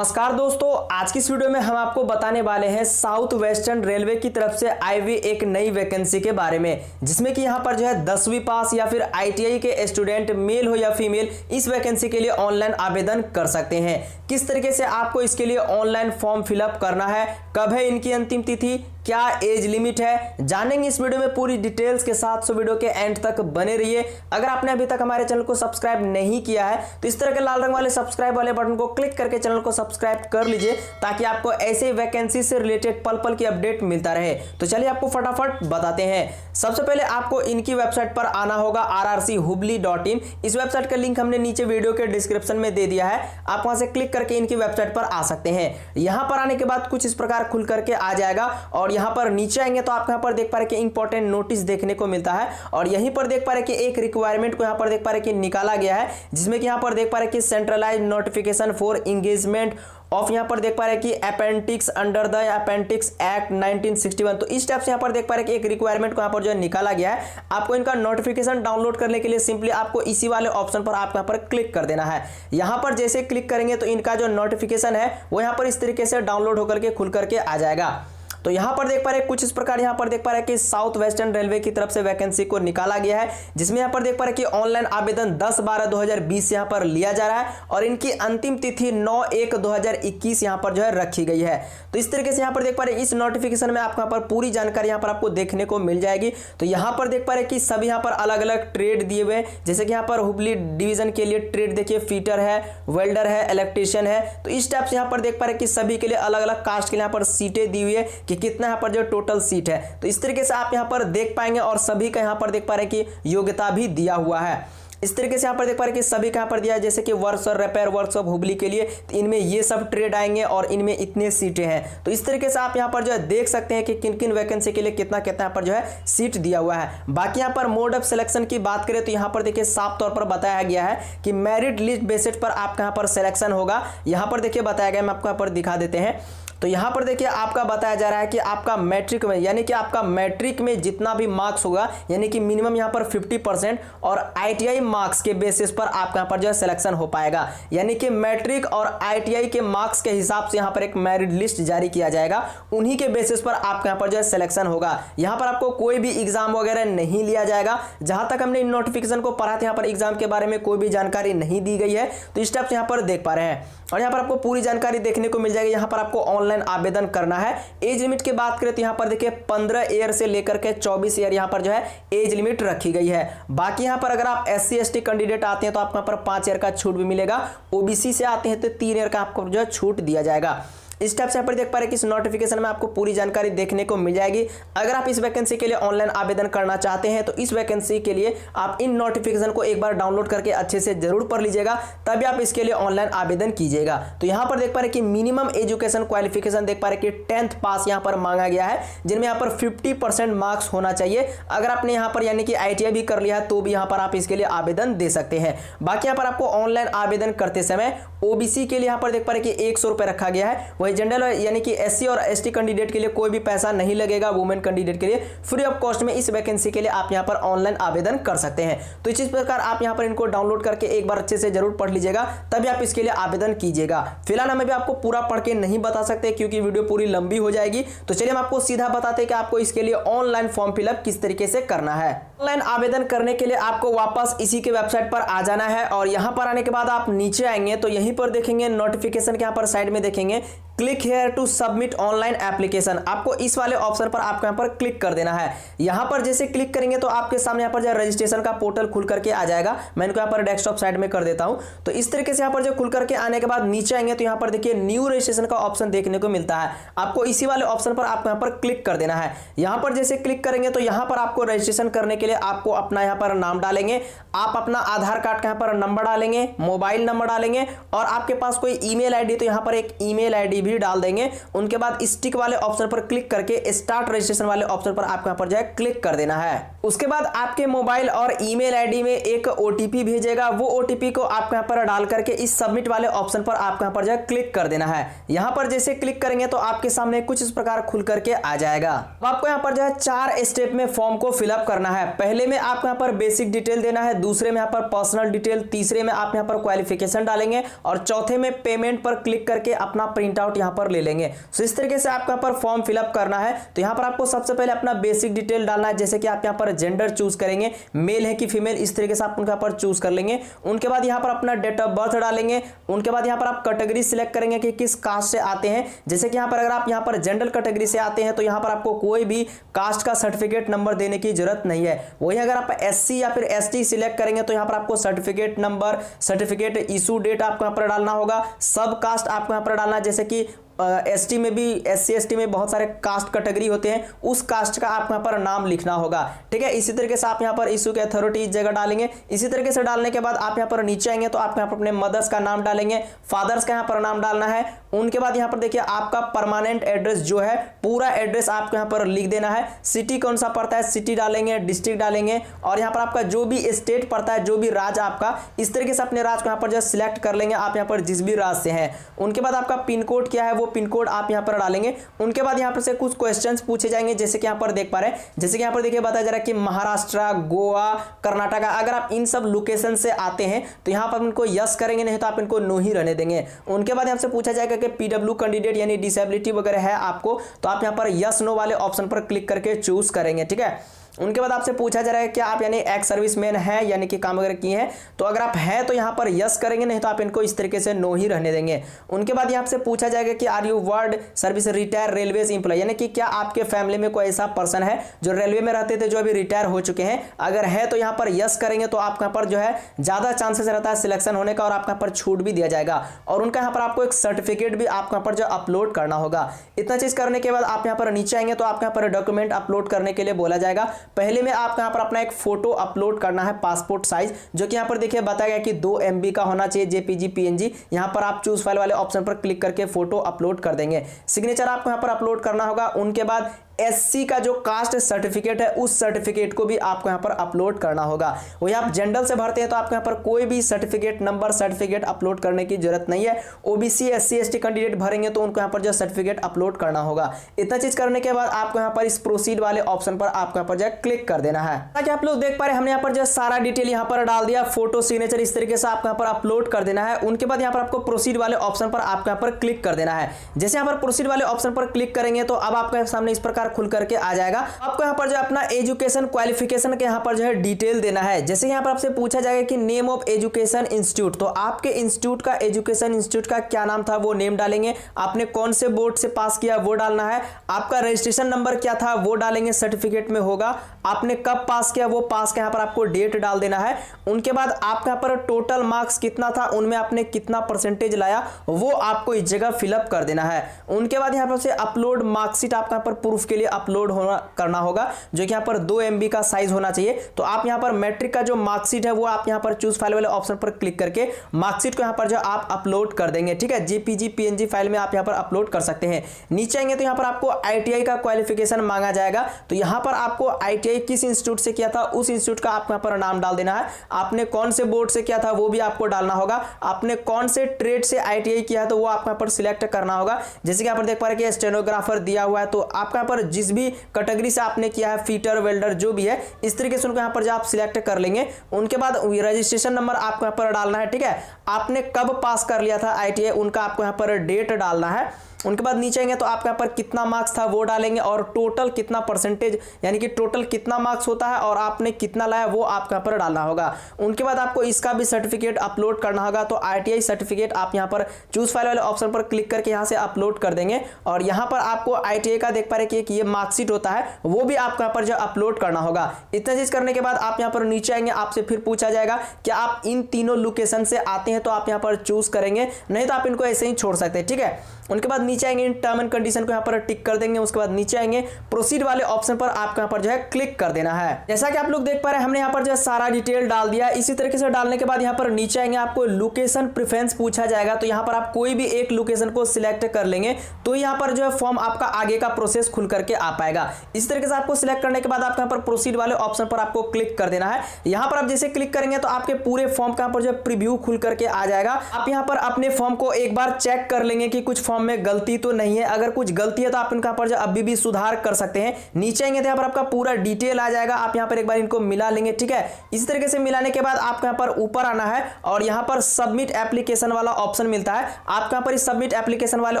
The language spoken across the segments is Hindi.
नमस्कार दोस्तों, आज की इस वीडियो में हम आपको बताने वाले हैं साउथ वेस्टर्न रेलवे की तरफ से आई हुई एक नई वैकेंसी के बारे में, जिसमें कि यहां पर जो है 10वीं पास या फिर आईटीआई के स्टूडेंट मेल हो या फीमेल इस वैकेंसी के लिए ऑनलाइन आवेदन कर सकते हैं। किस तरीके से आपको इसके लिए ऑनलाइन फॉर्म फिलअप करना है, कब है इनकी अंतिम तिथि, क्या एज लिमिट है, जानेंगे इस वीडियो में पूरी डिटेल्स के साथ। सो वीडियो के एंड तक बने रहिए। अगर आपने अभी तक हमारे चैनल को सब्सक्राइब नहीं किया है तो इस तरह के लाल रंग वाले सब्सक्राइब वाले बटन को क्लिक करके चैनल को सब्सक्राइब कर लीजिए, ताकि आपको ऐसे वैकेंसी से रिलेटेड पल पल की अपडेट मिलता रहे। तो चलिए आपको फटाफट बताते हैं। सबसे पहले आपको इनकी वेबसाइट पर आना होगा rrchubli.in। इस वेबसाइट का लिंक हमने नीचे वीडियो के डिस्क्रिप्शन में दे दिया है, आप वहां से क्लिक करके इनकी वेबसाइट पर आ सकते हैं। यहां पर आने के बाद कुछ इस प्रकार खुल करके आ जाएगा और यहां पर नीचे आएंगे तो आप यहां पर देख पा रहे कि इंपॉर्टेंट नोटिस देखने को मिलता है और यहीं पर देख पा रहे कि एक रिक्वायरमेंट को यहां पर देख पा रहे कि निकाला गया है, जिसमें कि यहां पर देख पा रहे कि centralised notification for engagement of, यहां पर देख पा रहे कि appendix under the appendix act 1961। तो इस टाइप से यहां पर देख पा रहे कि एक रिक्वायरमेंट को यहां पर जो है निकाला गया है। आपको इनका नोटिफिकेशन डाउनलोड करने के लिए सिंपली आपको इसी वाले ऑप्शन पर आप यहां पर क्लिक कर देना है। यहां पर जैसे क्लिक करेंगे तो इनका जो नोटिफिकेशन है वो यहां पर इस तरीके से डाउनलोड होकर के खुल करके आ जाएगा। तो यहां पर देख पा रहे कुछ इस प्रकार यहां पर देख पा रहे कि साउथ वेस्टर्न रेलवे की तरफ से वैकेंसी को निकाला गया है, जिसमें यहां पर देख पा रहे कि ऑनलाइन आवेदन 10/12/2020 यहां पर लिया जा रहा है और इनकी अंतिम तिथि 9/1/2021 यहां पर जो है रखी गई है। तो इस तरीके से यहां पर देख पा रहे इस नोटिफिकेशन में आपको यहां पर पूरी जानकारी यहां पर आपको देखने को मिल जाएगी। तो यहां पर देख पा रहे कि सभी यहां पर अलग अलग ट्रेड दिए हुए हैं, जैसे कि यहां पर हुबली डिवीजन के लिए ट्रेड देखिए फीटर है, वेल्डर है, इलेक्ट्रीशियन है। तो इस टाइप से यहां पर देख पा रहे कि सभी के लिए अलग अलग कास्ट के लिए यहां पर सीटें दी हुई है कि कितना यहां पर जो टोटल सीट है। तो इस तरीके से आप यहां पर देख पाएंगे और सभी का यहां पर देख पा रहे कि योग्यता भी दिया हुआ है। इस तरीके से यहां पर देख पा रहे कि सभी का यहां पर दिया है, जैसे कि वर्कशॉप रिपेयर वर्कशॉप हुबली के लिए तो इनमें ये सब ट्रेड आएंगे और इनमें इतने सीटें हैं। तो इस तरीके से आप यहां पर जो है देख सकते हैं कि किन किन वैकेंसी के लिए कितना कितना यहां पर जो है सीट दिया हुआ है। बाकी यहां पर मोड ऑफ सिलेक्शन की बात करें तो यहां पर देखिए साफ तौर पर बताया गया है कि मेरिट लिस्ट बेसिस पर आपका यहां पर सिलेक्शन होगा। यहां पर देखिए बताया गया, मैं आपको यहां पर दिखा देते हैं। तो यहां पर देखिए आपका बताया जा रहा है कि आपका मैट्रिक में यानी कि आपका मैट्रिक में जितना भी मार्क्स होगा, यानी कि मिनिमम यहां पर 50% और आईटीआई मार्क्स के बेसिस पर आपका यहां पर जो है सिलेक्शन हो पाएगा। यानी कि मैट्रिक और आईटीआई के मार्क्स के हिसाब से यहां पर एक मेरिट लिस्ट जारी किया जाएगा, उन्हीं के बेसिस पर आपका यहां पर जो है सिलेक्शन होगा। यहां पर आपको कोई भी एग्जाम वगैरह नहीं लिया जाएगा। जहां तक हमने इन नोटिफिकेशन को पढ़ा था यहां पर एग्जाम के बारे में कोई भी जानकारी नहीं दी गई है। तो इस टाइप से यहां पर देख पा रहे हैं और यहां पर आपको पूरी जानकारी देखने को मिल जाएगी। यहां पर आपको ऑनलाइन आवेदन करना है। एज लिमिट की बात करें तो यहां पर देखिए 15 ईयर से लेकर के 24 ईयर यहां पर जो है एज लिमिट रखी गई है। बाकी यहां पर अगर आप SC/ST कैंडिडेट आते हैं तो आपको यहां पर 5 ईयर का छूट भी मिलेगा। ओबीसी से आते हैं तो 3 ईयर का आपको जो है छूट दिया जाएगा। इस टाइप से यहाँ पर देख पा रहे कि इस नोटिफिकेशन में आपको पूरी जानकारी देखने को मिल जाएगी। अगर आप इस वैकेंसी के लिए ऑनलाइन आवेदन करना चाहते हैं तो इस वैकेंसी के लिए आप इन नोटिफिकेशन को एक बार डाउनलोड करके अच्छे से जरूर पढ़ लीजिएगा, तभी आप इसके लिए ऑनलाइन आवेदन कीजिएगा। तो यहाँ पर देख पा रहे कि मिनिमम एजुकेशन क्वालिफिकेशन देख पा रहे कि 10th पास यहाँ पर मांगा गया है, जिनमें यहाँ पर 50% मार्क्स होना चाहिए। अगर आपने यहाँ पर यानी कि ITI भी कर लिया है तो भी यहाँ पर आप इसके लिए आवेदन दे सकते हैं। बाकी यहाँ पर आपको ऑनलाइन आवेदन करते समय ओबीसी के लिए यहाँ पर देख पा रहे कि 100 रुपये रखा गया है। जनरल यानी कि SC और ST कैंडिडेट के लिए कोई भी पैसा नहीं लगेगा। वुमेन कैंडिडेट के लिए फ्री ऑफ कॉस्ट में इस वैकेंसी के लिए आप यहां पर ऑनलाइन आवेदन कर सकते हैं। तो इस प्रकार आप यहां पर इनको डाउनलोड करके एक बार अच्छे से जरूर पढ़ लीजिएगा, तभी आप इसके लिए आवेदन कीजिएगा। फिलहाल हम अभी आपको पूरा पढ़ के नहीं बता सकते क्योंकि वीडियो पूरी लंबी हो जाएगी। तो चलिए हम आपको सीधा बताते हैं कि आपको इसके लिए ऑनलाइन फॉर्म फिलअप किस तरीके से करना है। ऑनलाइन आवेदन करने के लिए आपको वापस इसी के वेबसाइट पर आ जाना है और यहां पर आने के बाद आप नीचे आएंगे तो यहीं पर देखेंगे नोटिफिकेशन के यहां पर साइड में देखेंगे click here to submit online application. आपको इस वाले ऑप्शन पर आपको यहां पर क्लिक कर देना है। यहां पर जैसे क्लिक करेंगे तो आपके सामने यहां पर जो रजिस्ट्रेशन का पोर्टल खुल करके आ जाएगा। मैं इनको यहां पर डेस्कटॉप साइड में कर देता हूं। तो इस तरीके से यहां पर जो खुल करके आने के बाद नीचे आएंगे तो यहां पर देखिए न्यू रजिस्ट्रेशन का ऑप्शन देखने को मिलता है। आपको इसी वाले ऑप्शन पर आपको यहां पर क्लिक कर देना है। यहां पर जैसे क्लिक करेंगे तो यहां पर आपको रजिस्ट्रेशन करने के लिए आपको अपना यहां पर नाम डालेंगे, आप अपना आधार कार्ड का यहां पर नंबर डालेंगे, मोबाइल नंबर डालेंगे और आपके पास कोई ईमेल आईडी तो यहां पर एक ईमेल आईडी भी डाल देंगे। उनके बाद स्टिक वाले ऑप्शन पर क्लिक करके स्टार्ट रजिस्ट्रेशन वाले ऑप्शन पर आपको यहां पर जो है क्लिक कर देना है। उसके बाद आपके मोबाइल और ईमेल आईडी में एक ओटीपी भेजेगा। वो ओटीपी को आप यहाँ पर डाल करके इस सबमिट वाले ऑप्शन पर आप यहाँ पर जो है क्लिक कर देना है। यहाँ पर जैसे क्लिक करेंगे तो आपके सामने कुछ इस प्रकार खुल करके आ जाएगा। अब आपको यहाँ पर जो है 4 स्टेप में फॉर्म को फिलअप करना है। पहले में आपको यहाँ पर बेसिक डिटेल देना है, दूसरे में यहाँ पर पर्सनल डिटेल, तीसरे में आप यहाँ पर क्वालिफिकेशन डालेंगे और चौथे में पेमेंट पर क्लिक करके अपना प्रिंट आउट यहाँ पर ले लेंगे। तो इस तरीके से आपको यहाँ पर फॉर्म फिलअप करना है। तो यहाँ पर आपको सबसे पहले अपना बेसिक डिटेल डालना है, जैसे कि आप यहाँ पर जेंडर चूज करेंगे, मेल है कि फीमेल, इस तरीके से आप उनका पर चूज कर लेंगे। उनके बाद यहाँ पर अपना डेट ऑफ बर्थ डालेंगे। उनके बाद यहाँ पर आप कैटेगरी सिलेक्ट करेंगे कि किस कास्ट से आते हैं। जैसे कि यहाँ पर अगर आप यहाँ पर जनरल कैटेगरी से आते हैं तो यहाँ पर आपको कोई भी कास्ट का सर्टिफिकेट नंबर देने की जरूरत नहीं है। वही अगर आप एससी या फिर एसटी सिलेक्ट करेंगे तो यहाँ पर आपको certificate number, certificate issue date आपको यहाँ पर डालना होगा। सब कास्ट आपको यहाँ पर डालना है, जैसे कि एसटी में भी, एससी एसटी में बहुत सारे कास्ट कैटेगरी होते हैं, उस कास्ट का आप यहाँ पर नाम लिखना होगा। ठीक है, इसी तरीके से आप यहाँ पर इशू के अथॉरिटी इस जगह डालेंगे। इसी तरीके से डालने के बाद आप यहाँ पर नीचे आएंगे तो आप यहाँ पर अपने मदर्स का नाम डालेंगे, फादर्स का यहाँ पर नाम डालना है। उनके बाद यहाँ पर देखिए आपका परमानेंट एड्रेस जो है, पूरा एड्रेस आपको यहाँ पर लिख देना है। सिटी कौन सा पड़ता है, सिटी डालेंगे, डिस्ट्रिक्ट डालेंगे और यहाँ पर आपका जो भी स्टेट पड़ता है, जो भी राज्य आपका, इस तरीके से अपने राज्य को यहाँ पर जो सिलेक्ट कर लेंगे आप यहाँ पर जिस भी राज्य से हैं। उनके बाद आपका पिन कोड क्या है, वो पिन कोड आप यहाँ पर डालेंगे। उनके बाद यहाँ पर से कुछ क्वेश्चंस पूछे जाएंगे, जैसे कि यहाँ पर देख पा रहे हैं, जैसे कि यहाँ पर देखिए बताया जा रहा है कि महाराष्ट्र, गोवा, कर्नाटक, अगर आप इन सब लोकेशन से आते हैं तो यहाँ पर इनको यस करेंगे, नहीं तो आप इनको नो ही रहने देंगे। उनके बाद यहाँ से पूछा जाएगा कि पीडब्ल्यू कैंडिडेट यानी डिसेबिलिटी वगैरह है आपको, तो आप यहाँ पर यस नो वाले ऑप्शन पर क्लिक करके चूज करेंगे। ठीक है, उनके बाद आपसे पूछा जा रहा है कि आप यानी एक्स सर्विसमैन है, यानी कि काम वगैरह किए हैं, तो अगर आप हैं तो यहाँ पर यस करेंगे, नहीं तो आप इनको इस तरीके से नो ही रहने देंगे। उनके बाद यहाँ से पूछा जाएगा कि are you world service retire railway employ, यानी कि क्या आपके फैमिली में कोई ऐसा पर्सन है जो रेलवे में रहते थे, जो अभी रिटायर हो चुके हैं। अगर है तो यहाँ पर यस करेंगे, तो आप यहाँ पर जो है ज्यादा चांसेस रहता है सिलेक्शन होने का और आपको यहाँ पर छूट भी दिया जाएगा। और उनका यहाँ पर आपको एक सर्टिफिकेट भी आपको यहाँ पर जो अपलोड करना होगा। इतना चीज करने के बाद आप यहाँ पर नीचे आएंगे तो आपको यहाँ पर डॉक्यूमेंट अपलोड करने के लिए बोला जाएगा। पहले में आप यहाँ पर अपना एक फोटो अपलोड करना है, पासपोर्ट साइज, जो कि यहाँ पर देखिए बताया गया कि 2 MB का होना चाहिए, जेपीजी पीएनजी। यहाँ पर आप चूज फाइल वाले ऑप्शन पर क्लिक करके फोटो अपलोड कर देंगे। सिग्नेचर आपको यहाँ पर अपलोड करना होगा। उनके बाद एससी का जो कास्ट सर्टिफिकेट है, उस सर्टिफिकेट को भी आपको यहाँ पर अपलोड करना होगा। वही आप जनरल से भरते हैं तो आपको यहाँ पर कोई भी सर्टिफिकेट नंबर, सर्टिफिकेट अपलोड करने की जरूरत नहीं है। ओबीसी, एससी, एसटी कैंडिडेट भरेंगे तो उनको यहाँ पर जो सर्टिफिकेट अपलोड करना होगा। इतना चीज करने के बाद आपको यहाँ पर इस प्रोसीड वाले ऑप्शन पर आपको यहाँ पर जो क्लिक कर देना है। ताकि आप लोग देख पा रहे हमने यहाँ पर जो सारा डिटेल यहाँ पर डाल दिया, फोटो, सिग्नेचर, इस तरीके से आपको यहाँ पर अपलोड कर देना है। उनके बाद यहाँ पर आपको प्रोसीड वाले ऑप्शन पर आपको यहाँ पर क्लिक कर देना है। जैसे यहाँ पर प्रोसीड वाले ऑप्शन पर क्लिक करेंगे तो अब आपके सामने इस प्रकार खुल करके आ जाएगा। आपको यहाँ पर जो अपना एजुकेशन क्वालिफिकेशन के यहाँ पर जो है डिटेल देना है। जैसे यहाँ पर आपसे पूछा जाएगा कि नेम ऑफ एजुकेशन इंस्टीट्यूट, तो आपके इंस्टीट्यूट का, एजुकेशन इंस्टीट्यूट का क्या नाम था वो नेम डालेंगे। आपने कौन से बोर्ड से पास किया वो डालना है। आपका रजिस्ट्रेशन नंबर क्या था वो डालेंगे, सर्टिफिकेट में होगा। आपने कब पास किया वो पास का यहाँ पर आपको डेट डाल देना है। उनके बाद आपका यहाँ पर टोटल मार्क्स कितना था, उनमें आपने कितना परसेंटेज लाया, वो आपको इस जगह फिलअप कर देना है। उनके बाद यहाँ पर से अपलोड मार्कशीट आपका यहाँ पर प्रूफ के लिए अपलोड करना होगा, जो कि यहाँ पर 2 MB का साइज होना चाहिए। तो आप यहाँ पर मैट्रिक का जो मार्कशीट है वो आप यहाँ पर चूज फाइल वाले ऑप्शन पर क्लिक करके मार्कशीट को यहाँ पर जो आप अपलोड कर देंगे। ठीक है, जेपीजी पीएनजी फाइल में आप यहाँ पर अपलोड कर सकते हैं। नीचे आएंगे तो यहाँ पर आपको आईटीआई का क्वालिफिकेशन मांगा जाएगा। तो यहाँ पर आपको आईटीआई किस इंस्टीट्यूट से किया था, उस इंस्टीट्यूट का आपको यहाँ पर नाम डाल देना है। आपने कौन से बोर्ड से किया था वो भी आपको डालना होगा। आपने कौन से ट्रेड से आईटीआई किया तो वो आपको यहाँ पर सिलेक्ट करना होगा। जैसे कि यहाँ पर देख पा रहे हैं कि स्टेनोग्राफर दिया हुआ है, तो आपका यहाँ पर जिस भी कैटेगरी से आपने किया है, फीटर, वेल्डर, जो भी है, इस तरीके से उनको यहाँ पर जो आप सिलेक्ट कर लेंगे। उनके बाद रजिस्ट्रेशन नंबर आपको यहाँ पर डालना है। ठीक है, आपने कब पास कर लिया था आईटीआई, उनका आपको यहाँ पर डेट डालना है। उनके बाद नीचे आएंगे तो आपके यहाँ पर कितना मार्क्स था वो डालेंगे और टोटल कितना परसेंटेज, यानी कि टोटल कितना मार्क्स होता है और आपने कितना लाया वो आपके यहाँ पर डालना होगा। उनके बाद आपको इसका भी सर्टिफिकेट अपलोड करना होगा। तो आईटीआई सर्टिफिकेट आप यहाँ पर चूज फाइल वाले ऑप्शन पर क्लिक करके यहाँ से अपलोड कर देंगे और यहाँ पर आपको आईटीआई का देख पा रहे कि ये मार्कशीट होता है, वो भी आपको यहाँ पर जो अपलोड करना होगा। इतना चीज करने के बाद आप यहाँ पर नीचे आएंगे, आपसे फिर पूछा जाएगा कि आप इन तीनों लोकेशन से आते हैं तो आप यहाँ पर चूज करेंगे, नहीं तो आप इनको ऐसे ही छोड़ सकते हैं। ठीक है, उनके बाद नीचे आएंगे इन टर्म एंड कंडीशन को यहाँ पर टिक कर देंगे। उसके बाद नीचे आएंगे प्रोसीड वाले ऑप्शन पर आपको यहाँ पर जो है क्लिक कर देना है। जैसा कि आप लोग देख पा रहे हैं हमने यहाँ पर जो है सारा डिटेल डाल दिया। इसी तरीके से डालने के बाद यहाँ पर नीचे आएंगे आपको लोकेशन प्रेफरेंस पूछा जाएगा, तो यहाँ पर आप कोई भी एक लोकेशन को सिलेक्ट कर लेंगे तो यहाँ पर जो है फॉर्म आपका आगे का प्रोसेस खुल करके आ पाएगा। इस तरीके से आपको सिलेक्ट करने के बाद आपको यहाँ पर प्रोसीड वाले ऑप्शन पर आपको क्लिक कर देना है। यहाँ पर आप जैसे क्लिक करेंगे तो आपके पूरे फॉर्म का यहाँ पर जो है प्रीव्यू खुल करके आ जाएगा। आप यहाँ पर अपने फॉर्म को एक बार चेक कर लेंगे कि कुछ फॉर्म में गलती तो नहीं है। अगर कुछ गलती है तो आप इनका यहाँ पर जो अभी भी सुधार कर सकते हैं। नीचे आएंगे तो यहाँ पर आपका पूरा डिटेल आ जाएगा। आप यहाँ पर एक बार इनको मिला लेंगे, ठीक है। इस तरीके से मिलाने के बाद आपको यहाँ पर ऊपर आना है और यहाँ पर सबमिट एप्लीकेशन वाला ऑप्शन मिलता है। आपको यहाँ पर इस सबमिट एप्लीकेशन वाले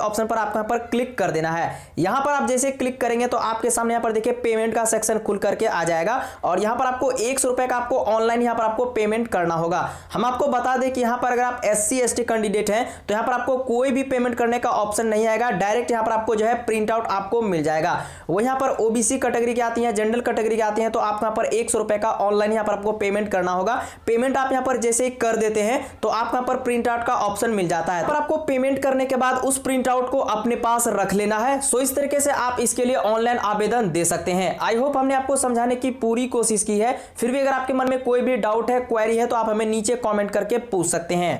ऑप्शन पर आपको यहाँ पर क्लिक कर देना है। यहाँ पर आप जैसे क्लिक करेंगे तो आपके सामने यहाँ पर देखिए पेमेंट का सेक्शन खुल करके आ जाएगा और यहाँ पर आपको 100 रुपए का आपको ऑनलाइन यहाँ पर आपको पेमेंट करना होगा। हम आपको बता दें कि यहाँ पर अगर आप SC ST कैंडिडेट हैं तो यहाँ पर आपको कोई भी पेमेंट करने का ऑप्शन नहीं आएगा। डायरेक्ट यहाँ पर आपको जो है प्रिंट आउट आपको मिल जाएगा। वो यहाँ पर OBC कैटेगरी की आती है, जनरल कैटेगरी की आती है, तो आप यहाँ पर 100 रुपए का ऑनलाइन यहाँ पर आपको पेमेंट करना होगा। पेमेंट आप यहाँ पर जैसे ही कर देते हैं तो आपको यहाँ पर प्रिंट आउट का ऑप्शन मिल जाता है। पर आपको पेमेंट करने के बाद उस प्रिंट आउट को अपने पास रख लेना है। सो इस तरीके से आप इसके लिए ऑनलाइन आवेदन दे सकते हैं। आई होप हमने आपको समझाने की पूरी कोशिश की है। फिर भी अगर आपके मन में कोई भी डाउट है, क्वेरी है तो आप हमें नीचे कमेंट करके पूछ सकते हैं।